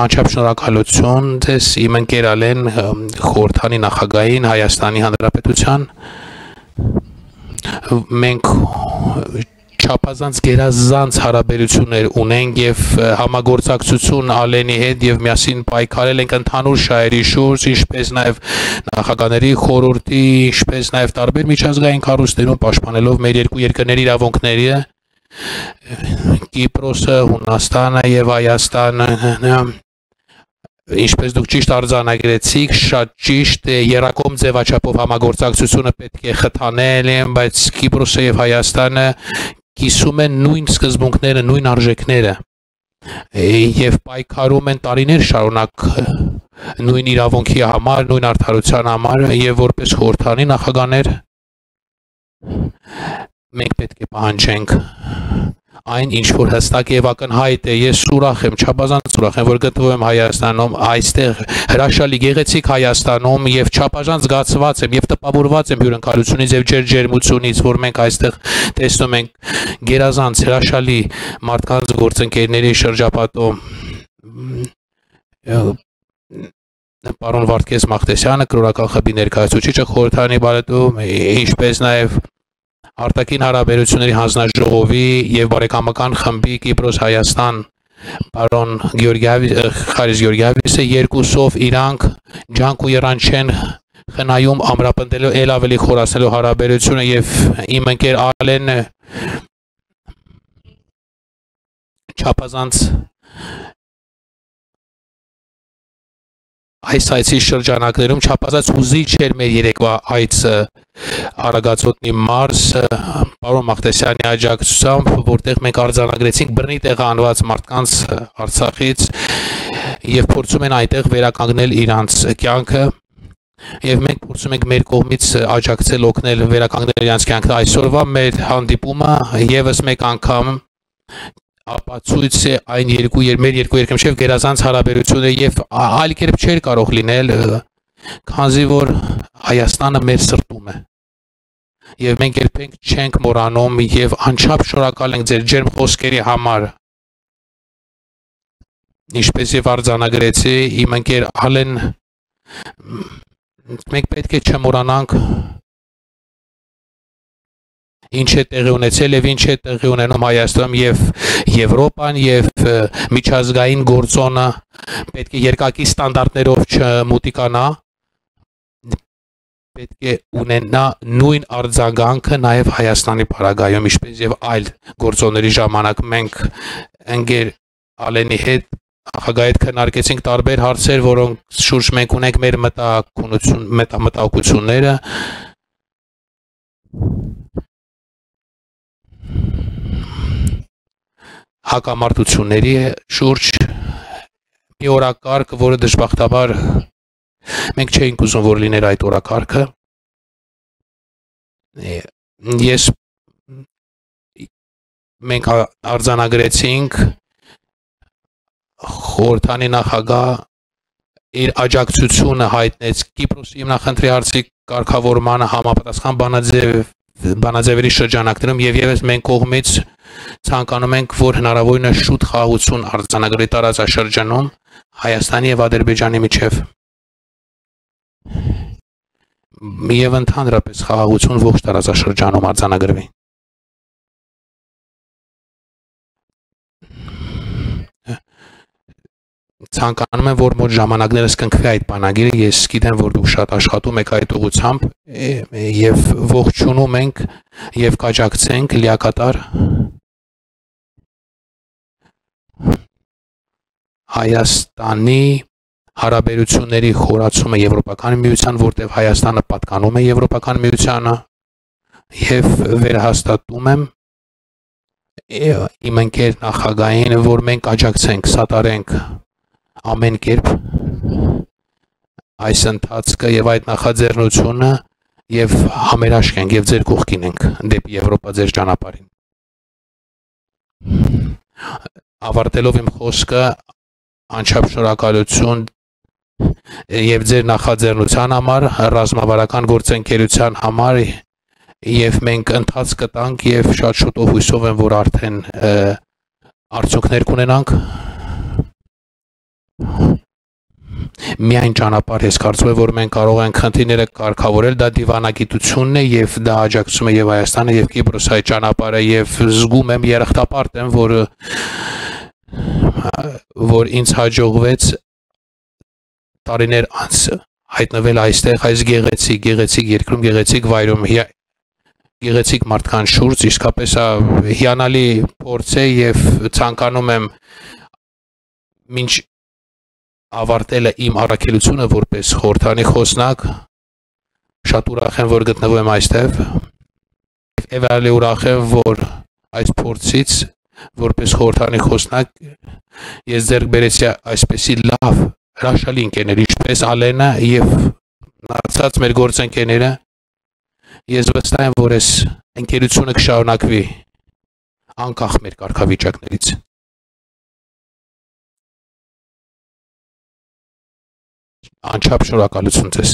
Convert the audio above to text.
Անչափ շնորհակալություն ձեզ իմ ընկերալեն խորհրդանի նախագահին Հայաստանի Հանրապետության մենք չափազանց գերազանց հարաբերություններ ունենք եւ համագործակցություն Ալենի հետ եւ միասին պայքարել ենք ընդհանուր շահերի շուրջ, ինչպես նաեւ նախագահների խորհրդի, ինչպես նաեւ տարբեր միջազգային կառույցներում պաշտպանելով մեր երկու երկրների իրավունքները, Կիպրոսը, Հունաստանը եւ Հայաստանը, ինչպես դուք ճիշտ արձանագրեցիք, շատ ճիշտ է, երակոմ ձևաչափով համագործակցությունը պետք է խթանել, բայց Կիպրոսը եւ Հայաստանը կիսում են նույն սկզբունքները, նույն արժեքները եւ պայքարում են տարիներ շարունակ նույն իրավունքի համար, նույն արդարության համար եւ որպես խորհրդանի նախագահներ մենք պետք է պահանջենք այն ինչ որ հստակ եւ ակնհայտ է, ես ուրախ եմ, չափազանց ուրախ եմ, որ գտնվում եմ Հայաստանում, այստեղ հրաշալի գեղեցիկ Հայաստանում եւ չափազանց զգացված եմ եւ տպավորված եմ հյուրընկալությունից եւ ջերմությունից, որ մենք այստեղ տեսնում ենք գերազանց հրաշալի մարդկանց գործընկերների շրջապատում պարոն Վարդգես Մախտեսյանը, կրոնական խմբի ներկայացուցիչը խորհրդանի բարետում, ինչպես նաեւ Արտաքին հարաբերությունների հանձնաժողովի եւ բարեկամական խմբի Կիպրոս-Հայաստան պարոն Խարիս Գեորգիևիսը երկուսով իրանք ջանք ու երանջ չեն խնայում ամրապնդելու ել ավելի խորացնելու հարաբերությունը եւ իմ ընկեր Ալեն չափազանց այս այցի շրջանակներում չափազանց հուզիչ էր մեր երեկվա այցը Արագածոտնի մարզ պարոն Մախտեսյանի աջակցությամբ, որտեղ մենք արձանագրեցինք բռնի տեղ անված մարդկանց Արցախից եւ փորձում են այնտեղ վերականգնել իրանց կյանքը եւ մենք փորձում ենք մեր կողմից աջակցել օգնել վերականգնել իրանց կյանքը այսօրվա մեր հանդիպումը եւս մեկ անգամ ապացույց է այն մեր երկու երկրի միջև գերազանց հարաբերությունը եւ այլ կերպ չէր կարող լինել քանզի որ Հայաստանը մեր սրտում է եւ մենք երբեք չենք մոռանում եւ անչափ շնորհակալ ենք ձեր ջերմ խոսքերի համար ինչպես եւ արձանագրեցի իմ ընկեր Ալեն մենք պետք է չմոռանանք ինչ է տեղի ունեցել եւ ինչ է տեղի ունենում Հայաստանում եւ Եվրոպան եւ միջազգային գործոնը պետք է երկակի ստանդարտներով չմուտիկանա պետք է ունենա նույն արձագանքը նաեւ Հայաստանի պարագայում ինչպես եւ այլ գործոնների ժամանակ մենք ընկեր Ալենի հետ նախագահի հետ քննարկեցինք տարբեր հարցեր որոնք շուրջ մենք ունենք մեր մտահոգությունները հակամարտությունների շուրջ մի օրակարգ, որը դժբախտաբար մենք չէինք ուզում, որ լիներ այդ օրակարգը։ Մենք արձանագրեցինք խորհրդանի նախագահ իր աջակցությունը հայտնեց Կիպրոսի հիմնախնդրի հարցի կարգավորմանը համապատասխան բանաձևերի շրջանակներում եւ եւս մենք կողմից ցանկանում ենք, որ հնարավորինս շուտ խաղաղություն արձանագրի տարածաշրջանում Հայաստանի եւ Ադրբեջանի միջեւ եւ ընդհանրապես խաղաղություն ողջ տարածաշրջանում արձանագրվի։ Ցանկանում եմ, որ մոտ ժամանակներս կնքվի այդ բանագիրը, ես գիտեմ, որ դուք շատ աշխատում եք այդ ուղղությամբ եւ ողջունում ենք եւ կաջակցենք լիակատար Հայաստանի հարաբերությունների խորացումը Եվրոպական միության, որտեղ Հայաստանը պատկանում է Եվրոպական միությանը եւ վերահաստատում եմ իմ ընկեր նախագահին, որ մենք աջակցենք, սատարենք ամեն կերպ այս ընթացքը եւ այդ նախաձեռնությունը եւ համերաշխ ենք եւ ձեր կողքին ենք դեպի Եվրոպա ձեր ճանապարհին։ Ավարտելով իմ խոսքը անչափ շնորհակալություն եւ ձեր նախաձեռնության համար, ռազմավարական գործընկերության համար եւ մենք ընթաց կտանք եւ շատ շուտով հույսով եմ, որ արդեն արդյունքներ կունենանք միայն ճանապարհ ես կարծում եմ, որ մենք կարող ենք խնդիրները կարգավորել, դա դիվանագիտությունն է եւ դա աջակցում է եւ Հայաստանը եւ Կիպրոսը այդ ճանապարհը եւ զգում եմ երախտապարտ եմ, որ ինձ հաջողվեց տարիներ անց հայտնվել այստեղ այս գեղեցիկ երկրում, գեղեցիկ վայրում, գեղեցիկ մարդկանց շուրջ, իսկապես հիանալի փորձ է եւ ցանկանում եմ մինչ ավարտելը իմ առաքելությունը որպես խորհրդանի խոսնակ, շատ ուրախ եմ, որ գտնվում եմ այստեղ եւ ավելի ուրախ եմ, որ այս փորձից որպես խորհրդանի խոսնակ ես ձեռք բերեցի այսպեսի լավ հրաշալի ընկերներ, ինչպես Ալենը եւ մնացած մեր գործընկերները, ես վստահ եմ, որ այս ընկերությունը կշարունակվի անկախ մեր կարգավիճակներից։ Անչափ շնորհակալություն ձեզ։